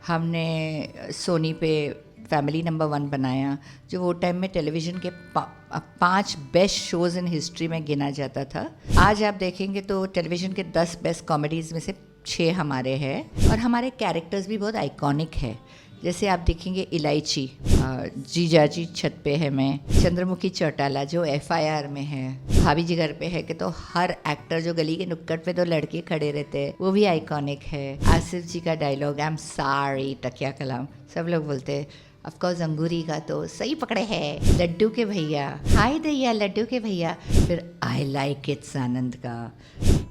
हमने सोनी पे family number 1 बनाया, जो वो टाइम में टेलीविज़न के 5 बेस्ट शोज़ इन हिस्ट्री में गिना जाता था। आज आप देखेंगे तो टेलीविज़न के 10 बेस्ट कॉमेडीज़ में से 6 हमारे हैं, और हमारे कैरेक्टर्स भी बहुत आइकॉनिक है। जैसे आप देखेंगे इलायची, जीजाजी छत पे है मैं, चंद्रमुखी चौटाला जो FIR में है, भाभी जी घर पे है, कि तो हर एक्टर जो गली के नुक्कड़ पे 2 लड़के खड़े रहते हैं वो भी आइकॉनिक है। आसिफ जी का डायलॉग आई एम सॉरी तकिया कलाम, सब लोग बोलते हैं। ऑफकोर्स अंगूरी का तो सही पकड़े है, लड्डू के भैया, हाय दैया लड्डू के भैया, फिर आई लाइक इट्स आनंद का।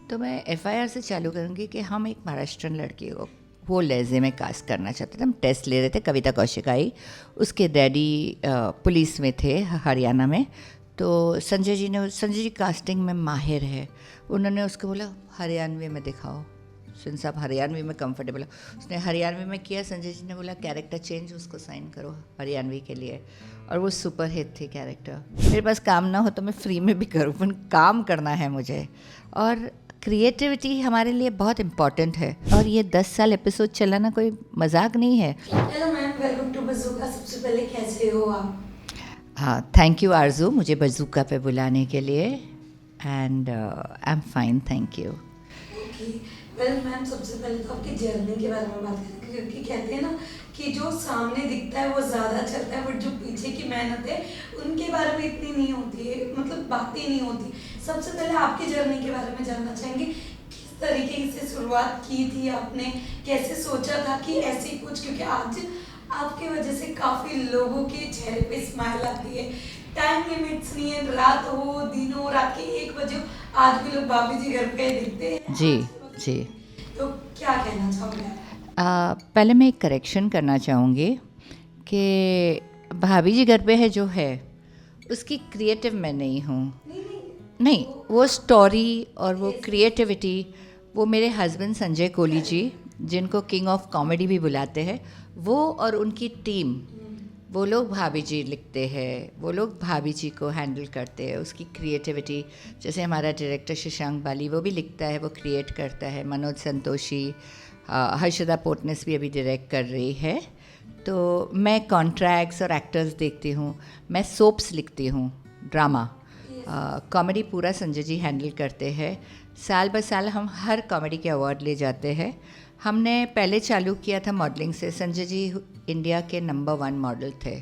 तो मैं FIR से चालू करूँगी कि हम एक महाराष्ट्रन लड़की को वो लहजे में कास्ट करना चाहते थे। हम टेस्ट ले रहे थे, कविता कौशिक आई, उसके डैडी पुलिस में थे हरियाणा में। तो संजय जी कास्टिंग में माहिर है, उन्होंने उसको बोला हरियाणवी में दिखाओ, सुन साहब हरियाणवी में कंफर्टेबल है। उसने हरियाणवी में किया, संजय जी ने बोला कैरेक्टर चेंज, उसको साइन करो हरियाणवी के लिए, और वो सुपर हिट थी कैरेक्टर। मेरे पास काम ना हो तो मैं फ्री में भी करूँ, पर काम करना है मुझे, और क्रिएटिविटी हमारे लिए बहुत इम्पॉर्टेंट है। और ये 10 साल एपिसोड चलाना कोई मजाक नहीं है। Hello ma'am, welcome to Bazooka. सबसे पहले कैसे हो आप? हाँ, थैंक यू आरजू मुझे बज़ूका पे बुलाने के लिए, and I am fine, thank you. Okay, well ma'am, सबसे पहले तो आपकी जर्नी के बारे में बात करेंगे, क्योंकि कहते हैं ना कि जो सामने दिखता है वो ज़्यादा चलता है, बट जो पीछे की मेहनत है उनके बारे में इतनी नहीं होती है, मतलब बातें नहीं होती। सबसे पहले आपकी जर्नी के बारे में जानना चाहेंगे, किस तरीके से शुरुआत की थी आपने, कैसे सोचा था कि ऐसे कुछ, क्योंकि आज आपकी वजह से काफ़ी लोगों के चेहरे पे स्माइल आती है। टाइम लिमिट्स नहीं है, रात हो दिन हो, रात के 1 बजे हो, आज भी लोग भाभी जी घर पे दिखते हैं जी आज के जी। वक्त में। तो क्या कहना चाहोगे आप? पहले मैं एक करेक्शन करना चाहूँगी कि भाभी जी घर पे है जो है, उसकी क्रिएटिव मैं नहीं हूँ। नहीं, वो स्टोरी और वो क्रिएटिविटी वो मेरे हस्बैंड संजय कोहली जी, जिनको किंग ऑफ कॉमेडी भी बुलाते हैं, वो और उनकी टीम, वो लोग भाभी जी लिखते हैं, वो लोग भाभी जी को हैंडल करते हैं, उसकी क्रिएटिविटी। जैसे हमारा डायरेक्टर शशांक बाली, वो भी लिखता है, वो क्रिएट करता है, मनोज संतोषी, हर्षदा पोटनेस भी अभी डायरेक्ट कर रही है। तो मैं कॉन्ट्रैक्ट्स और एक्टर्स देखती हूँ, मैं सोप्स लिखती हूँ, ड्रामा, कॉमेडी पूरा संजय जी हैंडल करते हैं। साल ब साल हम हर कॉमेडी के अवार्ड ले जाते हैं। हमने पहले चालू किया था मॉडलिंग से, संजय जी इंडिया के नंबर 1 मॉडल थे,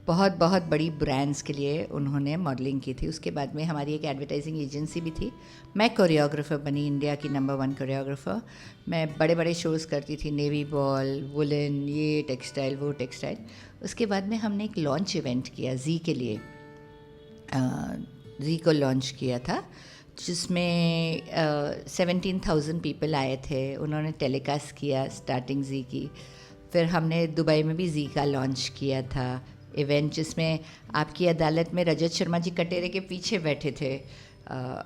बहुत बहुत बड़ी ब्रांड्स के लिए उन्होंने मॉडलिंग की थी। उसके बाद में हमारी एक एडवर्टाइजिंग एजेंसी भी थी। मैं कोरियोग्राफर बनी, इंडिया की नंबर 1 कोरियोग्राफर। मैं बड़े बड़े शोज़ करती थी, नेवी बॉल, वुलन, ये टेक्सटाइल, वो टेक्सटाइल। उसके बाद में हमने एक लॉन्च इवेंट किया जी के लिए, जी को लॉन्च किया था, जिसमें 17,000 पीपल आए थे। उन्होंने टेलीकास्ट किया स्टार्टिंग जी की। फिर हमने दुबई में भी जी का लॉन्च किया था इवेंट, जिसमें आपकी अदालत में रजत शर्मा जी कटेरे के पीछे बैठे थे।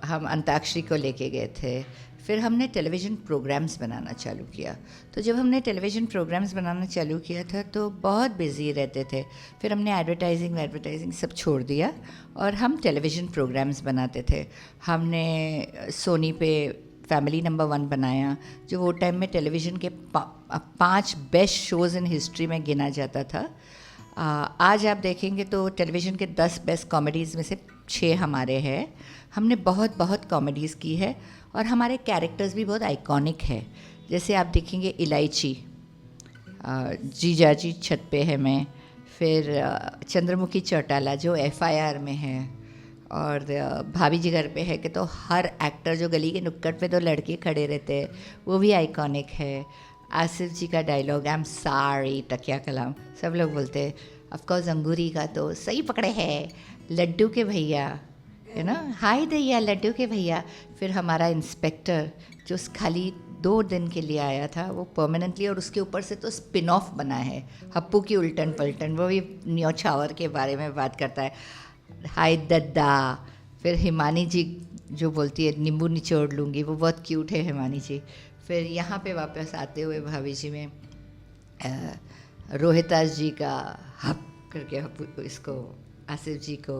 हम अंताक्षरी को लेके गए थे। फिर हमने टेलीविज़न प्रोग्राम्स बनाना चालू किया। तो जब हमने टेलीविज़न प्रोग्राम्स बनाना चालू किया था तो बहुत बिजी रहते थे। फिर हमने एडवर्टाइजिंग सब छोड़ दिया और हम टेलीविज़न प्रोग्राम्स बनाते थे। हमने सोनी पे फैमिली नंबर 1 बनाया, जो वो टाइम में टेलीविज़न के 5 बेस्ट शोज़ इन हिस्ट्री में गिना जाता था। आज आप देखेंगे तो टेलीविज़न के 10 बेस्ट कॉमेडीज़ में से 6 हमारे हैं। हमने बहुत बहुत कॉमेडीज़ की है, और हमारे कैरेक्टर्स भी बहुत आइकॉनिक है। जैसे आप देखेंगे इलायची, जीजाजी छत पे है मैं, फिर चंद्रमुखी चौटाला जो FIR में है, और भाभी जी घर पे है, कि तो हर एक्टर जो गली के नुक्कड़ पे 2 लड़के खड़े रहते हैं वो भी आइकॉनिक है। आसिफ जी का डायलॉग आई एम सॉरी तकिया कलाम, सब लोग बोलते हैं। ऑफकोर्स अंगूरी का तो सही पकड़े है, लड्डू के भैया, यू नो, हाय दैया लड्डू के भैया। फिर हमारा इंस्पेक्टर जो खाली 2 दिन के लिए आया था, वो परमानेंटली, और उसके ऊपर से तो स्पिन ऑफ बना है हप्पू की उल्टन पलटन, वो भी न्योछावर के बारे में बात करता है, हाय दद्दा। फिर हिमानी जी जो बोलती है नींबू निचोड़ लूँगी, वो बहुत क्यूट है हिमानी जी। फिर यहाँ पे वापस आते हुए भाभी जी में रोहितास जी का हप करके हप, इसको आसिफ जी को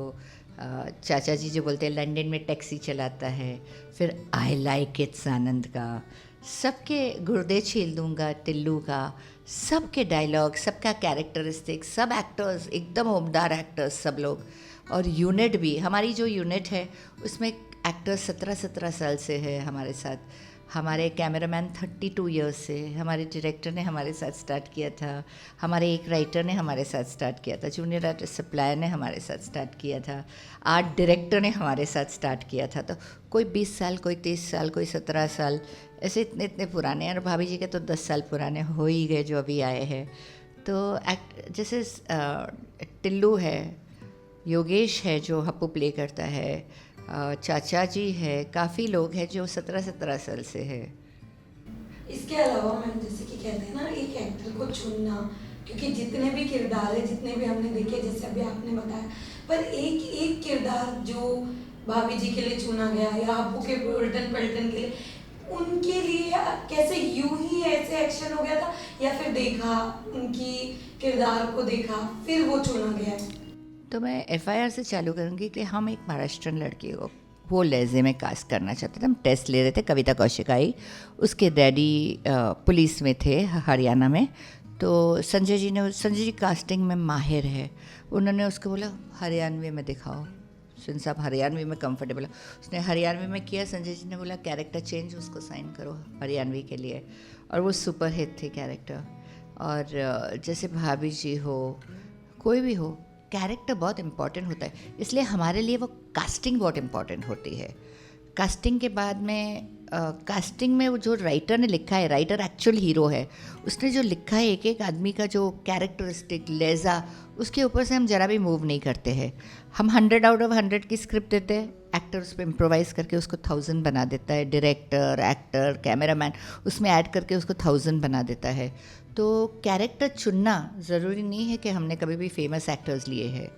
चाचा जी जो बोलते हैं लंदन में टैक्सी चलाता है। फिर आई लाइक इट्स आनंद का, सबके गुर्दे छील दूंगा टिल्लू का, सबके डायलॉग, सबका कैरेक्टरिस्टिक, सब एक्टर्स एकदम उम्दा एक्टर्स सब लोग। और यूनिट भी, हमारी जो यूनिट है उसमें एक्टर्स 17-17 साल से है हमारे साथ। हमारे कैमरामैन 32 ईयर्स से, हमारे डायरेक्टर ने हमारे साथ स्टार्ट किया था, हमारे एक राइटर ने हमारे साथ स्टार्ट किया था, जूनियर आर्टिस्ट सप्लायर ने हमारे साथ स्टार्ट किया था, आर्ट डायरेक्टर ने हमारे साथ स्टार्ट किया था। तो कोई 20 साल, कोई 30 साल, कोई 17 साल, ऐसे इतने इतने पुराने हैं। और भाभी जी के तो 10 साल पुराने हो ही गए जो अभी आए हैं। तो जैसे टिल्लू है, योगेश है जो हप्पू प्ले करता है, चाचा जी है, काफ़ी लोग हैं जो 17-17 साल से है। इसके अलावा मैम जैसे कि कहते हैं ना एक एक्टर को चुनना, क्योंकि जितने भी किरदार है, जितने भी हमने देखे जैसे अभी आपने बताया, पर एक एक किरदार जो भाभी जी के लिए चुना गया या अब्बू के उल्टन पलटन के लिए, उनके लिए कैसे यूं ही ऐसे एक्शन हो गया था या फिर देखा उनकी किरदार को देखा फिर वो चुना गया? तो मैं FIR से चालू करूँगी कि हम एक महाराष्ट्रन लड़की को वो लहजे में कास्ट करना चाहते थे। हम टेस्ट ले रहे थे, कविता कौशिक आई, उसके डैडी पुलिस में थे हरियाणा में। तो संजय जी कास्टिंग में माहिर है, उन्होंने उसको बोला हरियाणवी में दिखाओ, सुन साहब हरियाणवी में कंफर्टेबल है। उसने हरियाणवी में किया, संजय जी ने बोला कैरेक्टर चेंज, उसको साइन करो हरियाणवी के लिए, और वो सुपर हिट थी कैरेक्टर। और जैसे भाभी जी हो, कोई भी हो, कैरेक्टर बहुत इम्पॉर्टेंट होता है, इसलिए हमारे लिए वो कास्टिंग बहुत इम्पॉर्टेंट होती है। कास्टिंग के बाद में कास्टिंग में वो जो राइटर ने लिखा है, राइटर एक्चुअल हीरो है, उसने जो लिखा है एक एक आदमी का जो कैरेक्टरिस्टिक लहजा, उसके ऊपर से हम ज़रा भी मूव नहीं करते हैं। हम 100 आउट ऑफ 100 की स्क्रिप्ट देते हैं, एक्टर उस पर इम्प्रोवाइज़ करके उसको 1000 बना देता है, डायरेक्टर, एक्टर, कैमरामैन उसमें ऐड करके उसको 1000 बना देता है। तो कैरेक्टर चुनना ज़रूरी नहीं है कि हमने कभी भी फेमस एक्टर्स लिए हैं।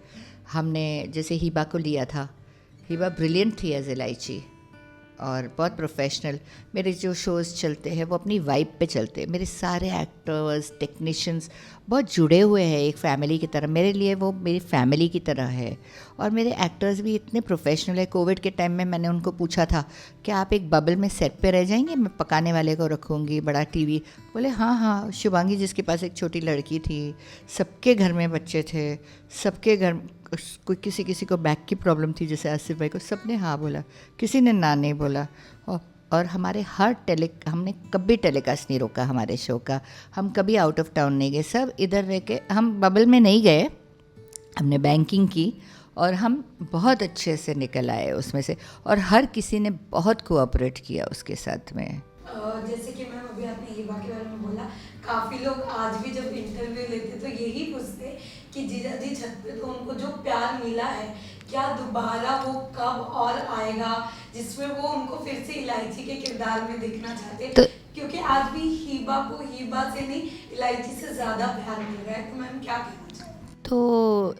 हमने जैसे हिबा को लिया था, हिबा ब्रिलियंट थी एज इलायची और बहुत प्रोफेशनल। मेरे जो शोज़ चलते हैं वो अपनी वाइब पे चलते हैं, मेरे सारे एक्टर्स, टेक्नीशियंस बहुत जुड़े हुए हैं एक फ़ैमिली की तरह, मेरे लिए वो मेरी फैमिली की तरह है। और मेरे एक्टर्स भी इतने प्रोफेशनल है। कोविड के टाइम में मैंने उनको पूछा था कि आप एक बबल में सेट पे रह जाएंगे, मैं पकाने वाले को रखूँगी, बड़ा टीवी। बोले हाँ हाँ। शुभांगी जिसके पास एक छोटी लड़की थी, सबके घर में बच्चे थे, सबके घर कोई किसी को बैक की प्रॉब्लम थी, जैसे आसिफ भाई को, सबने हाँ बोला, किसी ने ना नहीं बोला। और हमारे हमने कभी टेलीकास्ट नहीं रोका हमारे शो का, हम कभी आउट ऑफ टाउन नहीं गए, सब इधर रह के, हम बबल में नहीं गए, हमने बैंकिंग की और हम बहुत अच्छे से निकल आए उसमें से, और हर किसी ने बहुत कोऑपरेट किया उसके साथ में। जैसे कि मैम अभी आपने हिबा के बारे में बोला, काफ़ी लोग आज भी जब इंटरव्यू लेते तो यही पूछते कि जीजा जी छत पे तो उनको जो प्यार मिला है, क्या दोबारा वो कब और आएगा जिसमें वो उनको फिर से इलायची के किरदार में देखना चाहते हैं? क्योंकि आज भी हिबा को हिबा से नहीं इलायची से ज़्यादा प्यार मिल रहा है, तो मैम क्या कहना चाहें? तो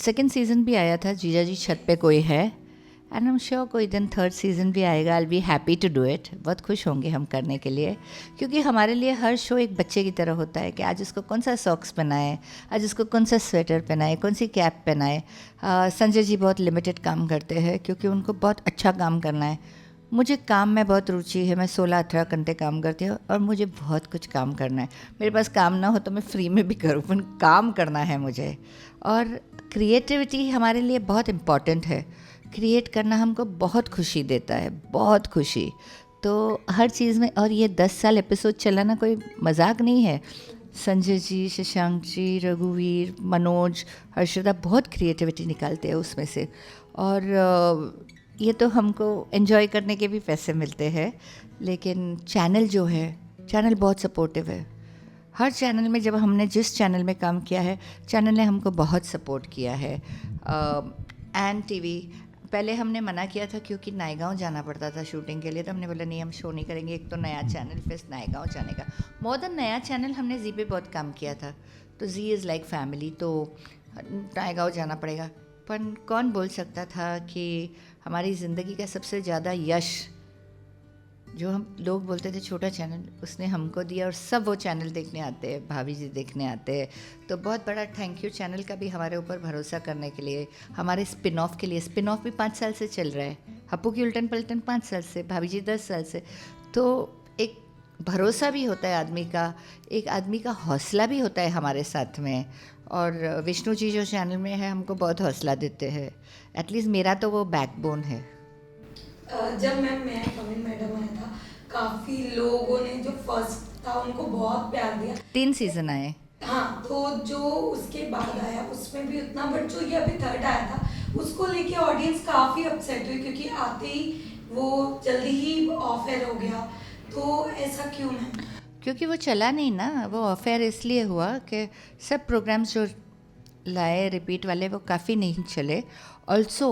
सेकंड सीज़न भी आया था जीजा जी छत पे कोई है, एंड आई एम श्योर कोई दिन थर्ड सीज़न भी आएगा। I be happy to do it, बहुत खुश होंगे हम करने के लिए, क्योंकि हमारे लिए हर शो एक बच्चे की तरह होता है कि आज उसको कौन सा सॉक्स पहनाए, आज उसको कौन सा स्वेटर पहनाए, कौन सी कैप पहनाए। संजय जी बहुत लिमिटेड काम करते हैं क्योंकि उनको बहुत अच्छा काम करना है। मुझे काम में बहुत रुचि है, मैं 16-18 घंटे काम करती हूँ और मुझे बहुत कुछ काम करना है। मेरे पास काम ना हो तो मैं फ्री में भी करूँ, पर काम करना है मुझे। और क्रिएटिविटी हमारे लिए बहुत इम्पॉर्टेंट है, क्रिएट करना हमको बहुत खुशी देता है, बहुत खुशी। तो हर चीज़ में, और ये 10 साल एपिसोड चलाना कोई मजाक नहीं है। संजय जी, शशांक जी, रघुवीर, मनोज, हर्षदा बहुत क्रिएटिविटी निकालते हैं उसमें से, और ये तो हमको एंजॉय करने के भी पैसे मिलते हैं। लेकिन चैनल जो है, चैनल बहुत सपोर्टिव है। हर चैनल में, जब हमने जिस चैनल में काम किया है, चैनल ने हमको बहुत सपोर्ट किया है। एंड टीवी पहले हमने मना किया था क्योंकि नायगांव जाना पड़ता था शूटिंग के लिए, तो हमने बोला नहीं, हम शो नहीं करेंगे। एक तो नया चैनल, फिर नायगांव जाने का मोर देन नया चैनल, हमने जी पे बहुत काम किया था, तो जी इज़ लाइक फैमिली, तो नायगांव जाना पड़ेगा। पर कौन बोल सकता था कि हमारी ज़िंदगी का सबसे ज़्यादा यश जो हम लोग बोलते थे छोटा चैनल, उसने हमको दिया, और सब वो चैनल देखने आते हैं, भाभी जी देखने आते हैं। तो बहुत बड़ा थैंक यू चैनल का भी हमारे ऊपर भरोसा करने के लिए, हमारे स्पिन ऑफ के लिए। स्पिन ऑफ भी 5 साल से चल रहा है, हप्पू की उल्टन पलटन 5 साल से, भाभी जी 10 साल से। तो एक भरोसा भी होता है आदमी का, एक आदमी का हौसला भी होता है हमारे साथ में। और विष्णु जी जो चैनल में है हमको बहुत हौसला देते हैं, एटलीस्ट मेरा तो वो बैकबोन है। जब मैं पवन मैडम आया था, काफी लोगों ने जो फर्स्ट था उनको बहुत प्यार दिया। 3 सीज़न आए। हाँ, तो जो उसके बाद आया उसमें भी उतना, बट जो ये अभी थर्ड आया था उसको लेके ऑडियंस काफी अपसेट हुई, क्योंकि आते ही वो जल्दी ही ऑफ एयर हो गया। तो ऐसा क्यों मैम? क्योंकि वो चला नहीं ना, वो अफेयर इसलिए हुआ कि सब प्रोग्राम्स जो लाए रिपीट वाले वो काफ़ी नहीं चले। ऑल्सो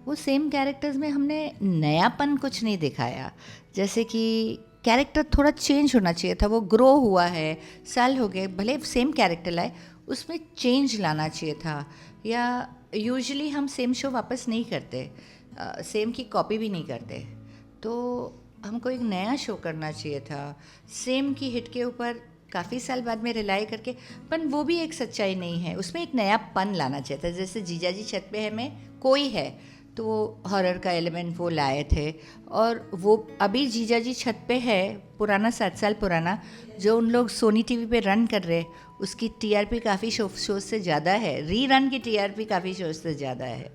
वो सेम कैरेक्टर्स में हमने नयापन कुछ नहीं दिखाया, जैसे कि कैरेक्टर थोड़ा चेंज होना चाहिए था, वो ग्रो हुआ है, साल हो गए, भले सेम कैरेक्टर लाए, उसमें चेंज लाना चाहिए था। या यूजुअली हम सेम शो वापस नहीं करते, सेम की कॉपी भी नहीं करते, तो हमको एक नया शो करना चाहिए था। सेम की हिट के ऊपर काफ़ी साल बाद में रिलाई करके, पर वो भी एक सच्चाई नहीं है, उसमें एक नया पन लाना चाहिए था। जैसे जीजा जी छत पे है में कोई है तो वो हॉरर का एलिमेंट वो लाए थे, और वो अभी जीजा जी छत पे है पुराना 7 साल पुराना जो उन लोग सोनी टीवी पे रन कर रहे, उसकी टीआरपी काफ़ी शो से ज़्यादा है, री रन की टीआरपी काफ़ी शो से ज़्यादा है।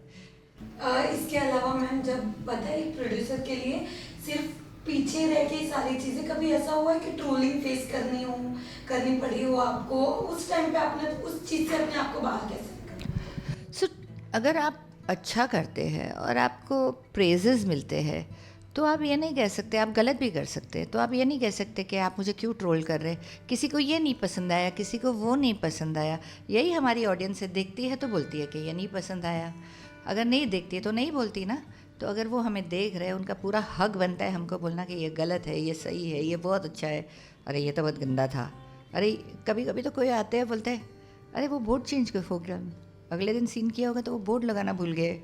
इसके अलावा मैम, जब पता है एक प्रोड्यूसर के लिए सिर्फ पीछे रह के सारी चीजें, कभी ऐसा हुआ है कि ट्रोलिंग फेस करनी पड़ी हो आपको, उस टाइम पे आपने उस चीज से अपने आप को बाहर कैसे निकाला? सो अगर आप अच्छा करते हैं और आपको प्रेजेस मिलते हैं तो आप ये नहीं कह सकते, आप गलत भी कर सकते हैं, तो आप ये नहीं कह सकते कि आप मुझे क्यों ट्रोल कर रहे हैं, किसी को ये नहीं पसंद आया, किसी को वो नहीं पसंद आया। यही हमारी ऑडियंस है, देखती है तो बोलती है कि ये नहीं पसंद आया, अगर नहीं देखती है तो नहीं बोलती ना। तो अगर वो हमें देख रहे हैं, उनका पूरा हक बनता है हमको बोलना कि ये गलत है, ये सही है, ये बहुत अच्छा है, अरे ये तो बहुत गंदा था। अरे कभी कभी तो कोई आते हैं बोलते हैं अरे वो बोर्ड चेंज कर प्रोग्राम, अगले दिन सीन किया होगा तो वो बोर्ड लगाना भूल गए,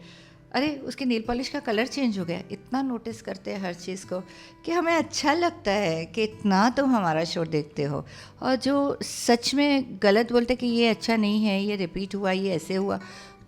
अरे उसके नेल पॉलिश का कलर चेंज हो गया। इतना नोटिस करते हैं हर चीज़ को कि हमें अच्छा लगता है कि इतना तुम हमारा शो देखते हो। और जो सच में गलत बोलते कि ये अच्छा नहीं है, ये रिपीट हुआ, ये ऐसे हुआ,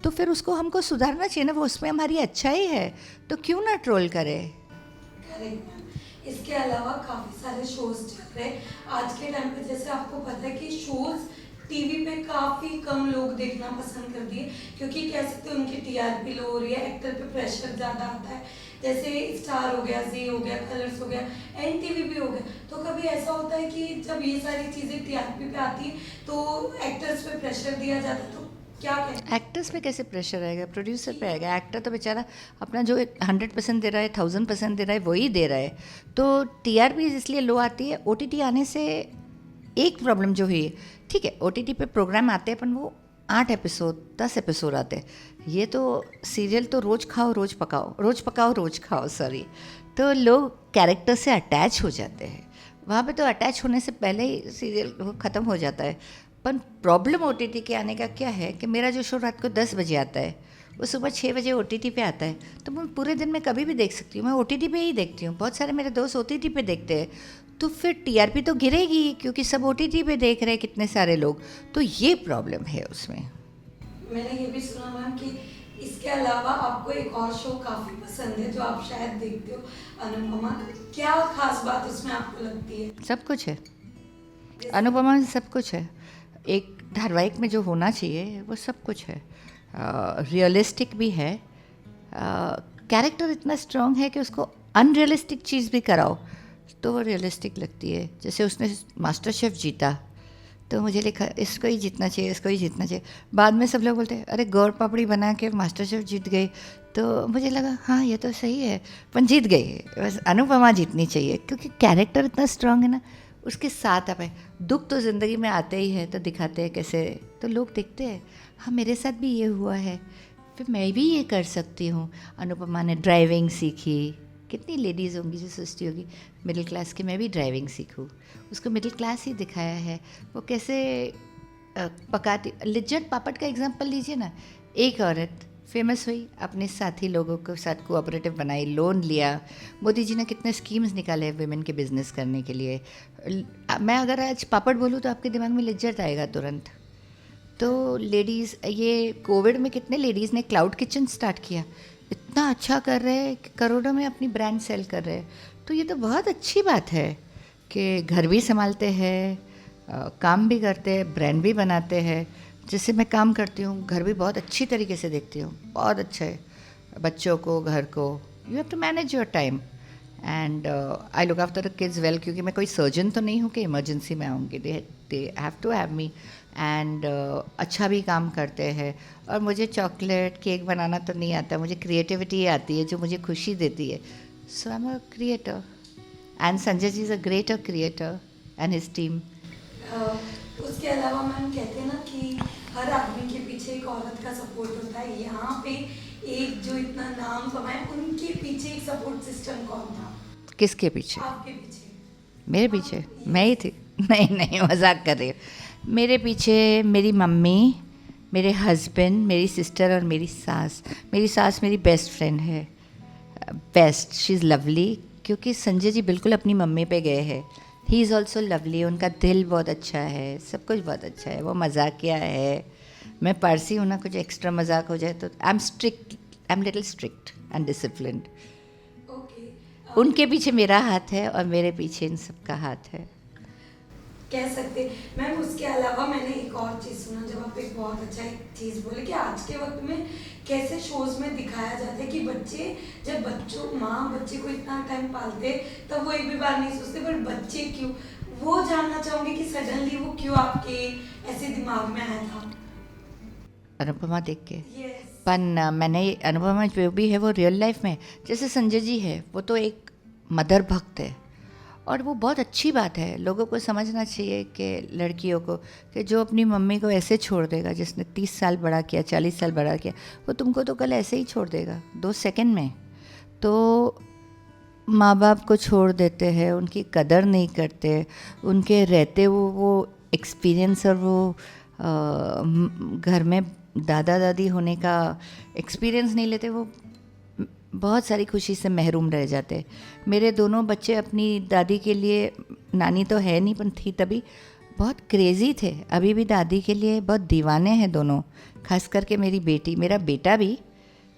तो फिर उसको हमको सुधारना चाहिए ना, वो उसमें हमारी अच्छाई है, तो क्यों ना ट्रोल करें। Correct ma'am. इसके अलावा काफी सारे शोज चल रहे हैं आज के टाइम पे, जैसे आपको पता है कि शोज टीवी पे काफी कम लोग देखना पसंद कर दिए, क्योंकि कह सकते हैं उनकी टीआरपी लो हो रही है, एक्टर पे प्रेशर ज्यादा आता है। जैसे स्टार हो गया, जी हो गया, कलर्स हो गया, एनटीवी भी हो गया। तो कभी ऐसा होता है कि जब ये सारी चीजें टीआरपी पे आती है तो एक्टर्स पे प्रेशर दिया जाता है, तो क्या कहते हैं? एक्टर्स पे कैसे प्रेशर आएगा, प्रोड्यूसर पे आएगा। एक्टर तो बेचारा अपना जो 100% दे रहा है, 1000% दे रहा है, वही दे रहा है। तो टीआरपी इसलिए लो आती है। ओटीटी आने से एक प्रॉब्लम जो हुई, ठीक है ओटीटी पे प्रोग्राम आते हैं, पर वो 8 एपिसोड 10 एपिसोड आते हैं। ये तो सीरियल तो रोज़ खाओ रोज़ पकाओ, रोज़ पकाओ रोज़ खाओ, सॉरी, तो लोग कैरेक्टर से अटैच हो जाते हैं। वहाँ पे तो अटैच होने से पहले ही सीरियल ख़त्म हो जाता है। पर प्रॉब्लम ओटीटी के आने का क्या है कि मेरा जो शो रात को 10 बजे आता है, वो सुबह 6 बजे ओटीटी पे आता है, तो मैं पूरे दिन में कभी भी देख सकती हूँ, मैं ओटीटी पे ही देखती हूँ। बहुत सारे मेरे दोस्त ओटीटी पे देखते हैं, तो फिर टीआरपी तो गिरेगी क्योंकि सब ओटीटी पे देख रहे हैं कितने सारे लोग, तो ये प्रॉब्लम है उसमें। मैंने ये भी सुना मैम कि इसके अलावा आपको एक और शो काफी पसंद है जो आप शायद देखते हो, अनुपमा। क्या खास बात उसमें आपको लगती है? सब कुछ है अनुपमा में, सब कुछ है। एक धारावाहिक में जो होना चाहिए वो सब कुछ है। रियलिस्टिक भी है, कैरेक्टर इतना स्ट्रॉन्ग है कि उसको अनरियलिस्टिक चीज़ भी कराओ तो वो रियलिस्टिक लगती है। जैसे उसने मास्टर शेफ़ जीता तो मुझे लिखा इसको ही जीतना चाहिए, इसको ही जीतना चाहिए। बाद में सब लोग बोलते हैं अरे गौर पापड़ी बना के मास्टर शेफ़ जीत गई, तो मुझे लगा हाँ ये तो सही है, पर जीत गई, बस अनुपमा जीतनी चाहिए क्योंकि कैरेक्टर इतना स्ट्रॉन्ग है ना। उसके साथ आप दुख तो ज़िंदगी में आते ही है, तो दिखाते हैं कैसे, तो लोग देखते हैं हाँ मेरे साथ भी ये हुआ है, फिर मैं भी ये कर सकती हूँ। अनुपमा ने ड्राइविंग सीखी, कितनी लेडीज़ होंगी जो सोचती होगी मिडिल क्लास की मैं भी ड्राइविंग सीखूं, उसको मिडिल क्लास ही दिखाया है। वो कैसे पकाती, लिज्जत पापड़ का एग्जांपल लीजिए ना। एक औरत फेमस हुई, अपने साथी लोगों के साथ कोऑपरेटिव बनाई, लोन लिया, मोदी जी ने कितने स्कीम्स निकाले वुमेन के बिजनेस करने के लिए। मैं अगर आज पापड़ बोलूँ तो आपके दिमाग में लिज्जत आएगा तुरंत। तो लेडीज़, ये कोविड में कितने लेडीज़ ने क्लाउड किचन स्टार्ट किया, इतना अच्छा कर रहे हैं कि करोड़ों में अपनी ब्रांड सेल कर रहे हैं, तो ये तो बहुत अच्छी बात है। कि घर भी संभालते हैं, काम भी करते हैं, ब्रांड भी बनाते हैं। जैसे मैं काम करती हूँ, घर भी बहुत अच्छी तरीके से देखती हूँ, बहुत अच्छा है, बच्चों को, घर को। You have to manage your time and I look after the kids well, क्योंकि मैं कोई सर्जन तो नहीं हूँ कि इमरजेंसी में आऊँगी। They have to have me and अच्छा भी काम करते हैं। और मुझे चॉकलेट केक बनाना तो नहीं आता, मुझे क्रिएटिविटी आती है जो मुझे खुशी देती है। So I am a creator and Sanjay ji is a greater creator and his team. उसके अलावा मैम कहते हैं ना कि हर आदमी के पीछे एक औरत का सपोर्ट होता है। यहाँ पे एक जो इतना नाम कमाए, उनके पीछे एक सपोर्ट सिस्टम कौन था? किसके पीछे? आपके पीछे? मेरे पीछे मैं ही थी। नहीं नहीं, मजाक कर रही हूँ। मेरे पीछे मेरी मम्मी, मेरे हस्बैंड, मेरी सिस्टर और मेरी सास। मेरी सास मेरी बेस्ट फ्रेंड है, बेस्ट, शी इज़ लवली। क्योंकि संजय जी बिल्कुल अपनी मम्मी पे गए हैं। ही इज़ ऑल्सो लवली, उनका दिल बहुत अच्छा है, सब कुछ बहुत अच्छा है, वो मजाकिया है। मैं पारसी हूँ ना, कुछ एक्स्ट्रा मजाक हो जाए तो I am strict, I am little strict and disciplined. Okay. उनके पीछे मेरा हाथ है और मेरे पीछे इन सब का हाथ है। कह सकते मैम। उसके अलावा मैंने एक और चीज़ सुना, जब आप एक बहुत अच्छा एक चीज़ बोले कि आज के वक्त में कैसे शोज में दिखाया जाता है कि बच्चे, जब माँ बच्चे को इतना टाइम पालते तब वो एक भी बार नहीं सोचते, पर बच्चे क्यों, वो जानना चाहूँगी कि सडनली वो क्यों आपके ऐसे दिमाग में आया था? अनुपमा देख के। यस। पर मैंने अनुपमा जो भी है वो रियल लाइफ में, जैसे संजय जी है, वो तो एक मदर भक्त है और वो बहुत अच्छी बात है। लोगों को समझना चाहिए कि लड़कियों को, कि जो अपनी मम्मी को ऐसे छोड़ देगा, जिसने 30 साल बड़ा किया, 40 साल बड़ा किया, वो तुमको तो कल ऐसे ही छोड़ देगा 2 सेकंड में। तो माँ बाप को छोड़ देते हैं, उनकी कदर नहीं करते, उनके रहते वो एक्सपीरियंस और वो घर में दादा दादी होने का एक्सपीरियंस नहीं लेते, वो बहुत सारी खुशी से महरूम रह जाते। मेरे दोनों बच्चे अपनी दादी के लिए, नानी तो है नहीं पर थी तभी, बहुत क्रेज़ी थे। अभी भी दादी के लिए बहुत दीवाने हैं दोनों, खास करके मेरी बेटी, मेरा बेटा भी।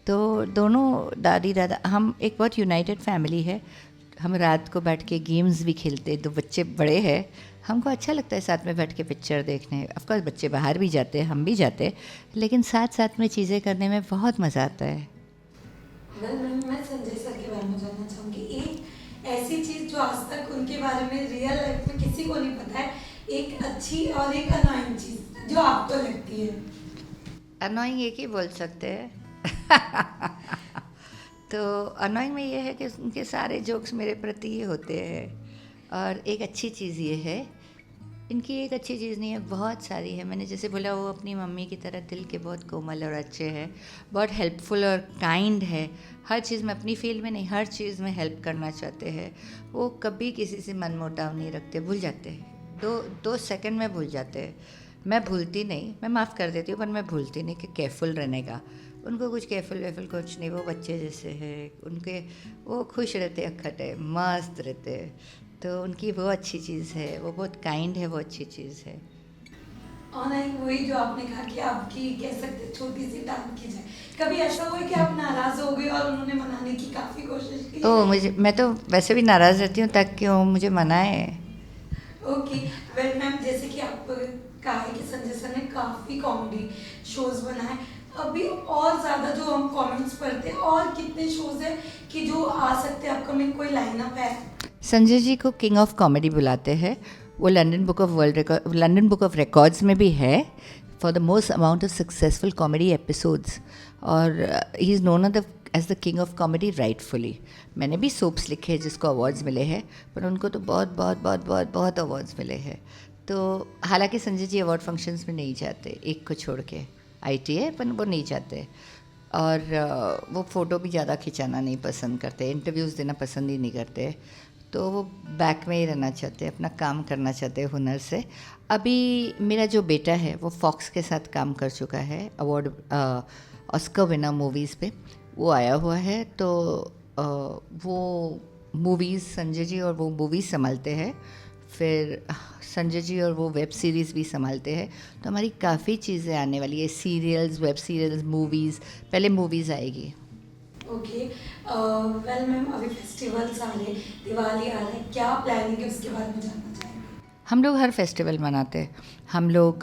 तो दोनों दादी दादा, हम एक बहुत यूनाइटेड फैमिली है। हम रात को बैठ के गेम्स भी खेलते, 2 बच्चे बड़े हैं, हमको अच्छा लगता है साथ में बैठ के पिक्चर देखने। ऑफकोर्स बच्चे बाहर भी जाते हैं, हम भी जाते हैं, लेकिन साथ साथ में चीज़ें करने में बहुत मज़ा आता है। मैं संजय सर के बारे में जानना चाहूँगी। एक ऐसी चीज़ जो आज तक उनके बारे में रियल लाइफ में किसी को नहीं पता है, एक अच्छी और एक अनोइंग चीज़ जो आपको लगती है। अनोइंग एक ही बोल सकते हैं। तो अनोइंग में ये है कि उनके सारे जोक्स मेरे प्रति ही होते हैं। और एक अच्छी चीज़ ये है, इनकी एक अच्छी चीज़ नहीं है, बहुत सारी है। मैंने जैसे बोला, वो अपनी मम्मी की तरह दिल के बहुत कोमल और अच्छे हैं, बहुत हेल्पफुल और काइंड है। हर चीज़ में, अपनी फील्ड में नहीं, हर चीज़ में हेल्प करना चाहते हैं। वो कभी किसी से मनमुटाव नहीं रखते, भूल जाते हैं, 2 सेकंड में भूल जाते हैं। मैं भूलती नहीं, मैं माफ़ कर देती हूँ, पर मैं भूलती नहीं कि केयरफुल रहने का। उनको कुछ केयरफुल वेयरफुल कुछ नहीं, वो बच्चे जैसे हैं, उनके वो खुश रहते, अखटे मस्त रहते। तो उनकी वो अच्छी चीज़ है, वो बहुत काइंड है, वो अच्छी चीज़ है। और नहीं, वही जो आपने कहा कि आपकी कह सकते छोटी सी टांग की जाए, कभी ऐसा हुआ कि आप नाराज़ हो गए और उन्होंने मनाने की काफ़ी कोशिश की? मैं तो वैसे भी नाराज़ रहती हूँ, तक क्यों मुझे मनाए। ओके। वेल मैम, जैसे कि आप कहा है कि संजय सर ने काफ़ी कॉमेडी शोज बनाए, अभी और ज़्यादा जो हम कमेंट्स पढ़ते हैं, और कितने शोज हैं कि जो आ सकते हैं, अपकमिंग कोई लाइनअप है? संजय जी को किंग ऑफ कॉमेडी बुलाते हैं। वो लंदन बुक ऑफ रिकॉर्ड्स में भी है for the most amount of successful comedy episodes. और he is known as the king of comedy rightfully. मैंने भी सोप्स लिखे हैं जिसको अवार्ड्स मिले हैं, पर उनको तो बहुत बहुत बहुत बहुत बहुत अवार्ड्स मिले हैं। तो हालांकि संजय जी अवार्ड फंक्शंस में नहीं जाते, एक को छोड़ के, ITA, पर वो नहीं जाते। और वो फ़ोटो भी ज़्यादा खिंचाना नहीं पसंद करते, इंटरव्यूज़ देना पसंद ही नहीं करते। तो वो बैक में ही रहना चाहते हैं, अपना काम करना चाहते हैं हुनर से। अभी मेरा जो बेटा है वो फॉक्स के साथ काम कर चुका है, अवार्ड ऑस्कर विनर मूवीज़ पे वो आया हुआ है। तो वो मूवीज़ संजय जी और वो मूवीज़ संभालते हैं, फिर संजय जी और वो वेब सीरीज़ भी संभालते हैं। तो हमारी काफ़ी चीज़ें आने वाली है, सीरियल्स, वेब सीरियल्स, मूवीज़। पहले मूवीज़ आएगी। ओके, वेल मैम, अभी फेस्टिवल्स आ रहे, दिवाली आ रहा है, क्या प्लानिंग है उसके बारे में जानना चाहेंगे? हम लोग हर फेस्टिवल मनाते हैं। हम लोग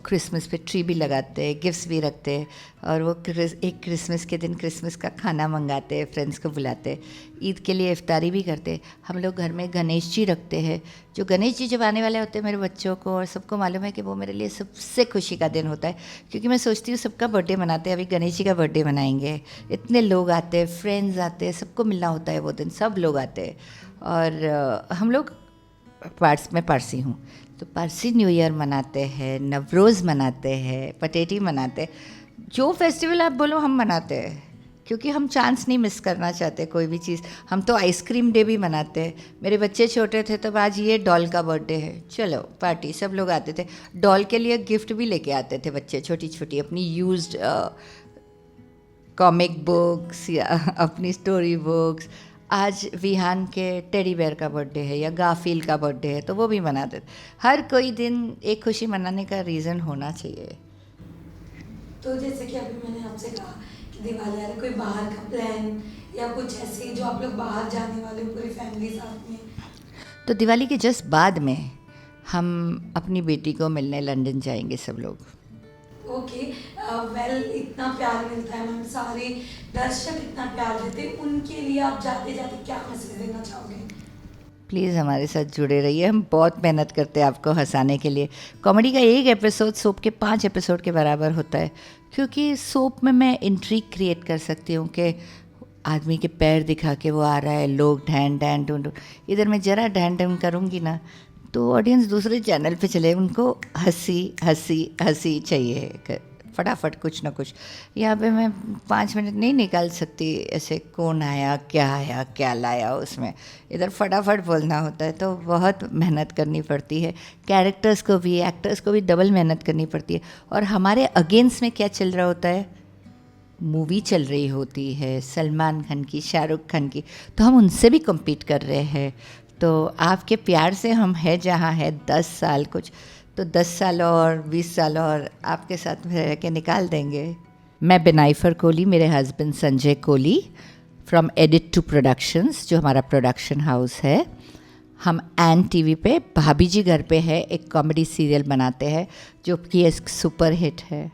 क्रिसमस पे ट्री भी लगाते हैं, गिफ्ट्स भी रखते हैं, और वो एक क्रिसमस के दिन क्रिसमस का खाना मंगाते हैं, फ्रेंड्स को बुलाते हैं। ईद के लिए इफ्तारी भी करते हैं। हम लोग घर में गणेश जी रखते हैं। जो गणेश जी जब आने वाले होते हैं, मेरे बच्चों को और सबको मालूम है कि वो मेरे लिए सबसे खुशी का दिन होता है, क्योंकि मैं सोचती हूँ सबका बर्थडे मनाते हैं, अभी गणेश जी का बर्थडे मनाएंगे, इतने लोग आते हैं, फ्रेंड्स आते हैं, सबको मिलना होता है वो दिन, सब लोग आते हैं। और हम लोग मैं पारसी हूँ, तो पारसी न्यू ईयर मनाते हैं, नवरोज़ मनाते हैं, पटेटी मनाते हैं। जो फेस्टिवल आप बोलो हम मनाते हैं, क्योंकि हम चांस नहीं मिस करना चाहते कोई भी चीज़। हम तो आइसक्रीम डे भी मनाते हैं। मेरे बच्चे छोटे थे तब आज ये डॉल का बर्थडे है, चलो पार्टी, सब लोग आते थे। डॉल के लिए गिफ्ट भी लेके आते थे बच्चे, छोटी छोटी अपनी यूज्ड कॉमिक बुक्स या अपनी स्टोरी बुक्स। आज विहान के टेडी बेयर का बर्थडे है या गाफिल का बर्थडे है, तो वो भी मनाते थे। हर कोई दिन एक खुशी मनाने का रीज़न होना चाहिए। तो जैसे कि अभी मैंने आपसे कहा कि दिवाली आ रही है, कोई बाहर का प्लान या कुछ ऐसे जो आप लोग बाहर जाने वाले हो पूरी फैमिली साथ में? तो दिवाली के जस्ट बाद में हम अपनी बेटी को मिलने लंदन जाएंगे सब लोग। ओके, वेल, इतना प्यार मिलता है मैम, सारे दर्शक इतना प्यार देते हैं, उनके लिए आप जाते जाते क्या मैसेज देना चाहोगे? प्लीज़ हमारे साथ जुड़े रहिए। हम बहुत मेहनत करते हैं आपको हंसाने के लिए। कॉमेडी का एक एपिसोड सोप के 5 एपिसोड के बराबर होता है, क्योंकि सोप में मैं इंट्रीग क्रिएट कर सकती हूँ कि आदमी के पैर दिखा के वो आ रहा है, लोग ढैन ढैन ढूंढ, इधर मैं ज़रा ढैन ढैन करूँगी ना तो ऑडियंस दूसरे चैनल पे चले, उनको हंसी हंसी हंसी चाहिए, फटाफट कुछ ना कुछ। यहाँ पे मैं 5 मिनट नहीं निकाल सकती ऐसे कौन आया क्या लाया उसमें, इधर फटाफट बोलना होता है, तो बहुत मेहनत करनी पड़ती है। कैरेक्टर्स को भी, एक्टर्स को भी डबल मेहनत करनी पड़ती है। और हमारे अगेंस्ट में क्या चल रहा होता है, मूवी चल रही होती है सलमान खान की, शाहरुख खान की, तो हम उनसे भी कम्पीट कर रहे हैं। तो आपके प्यार से हम है जहाँ है 10 साल कुछ, तो 10 साल और 20 साल और आपके साथ में रह के निकाल देंगे। मैं बिनाइफर कोहली, मेरे husband Sanjay Kohli, from edit two productions, जो हमारा प्रोडक्शन हाउस है। हम एन टीवी पे भाभी जी घर पे है एक कॉमेडी सीरियल बनाते हैं, जो कि एक सुपर हिट है।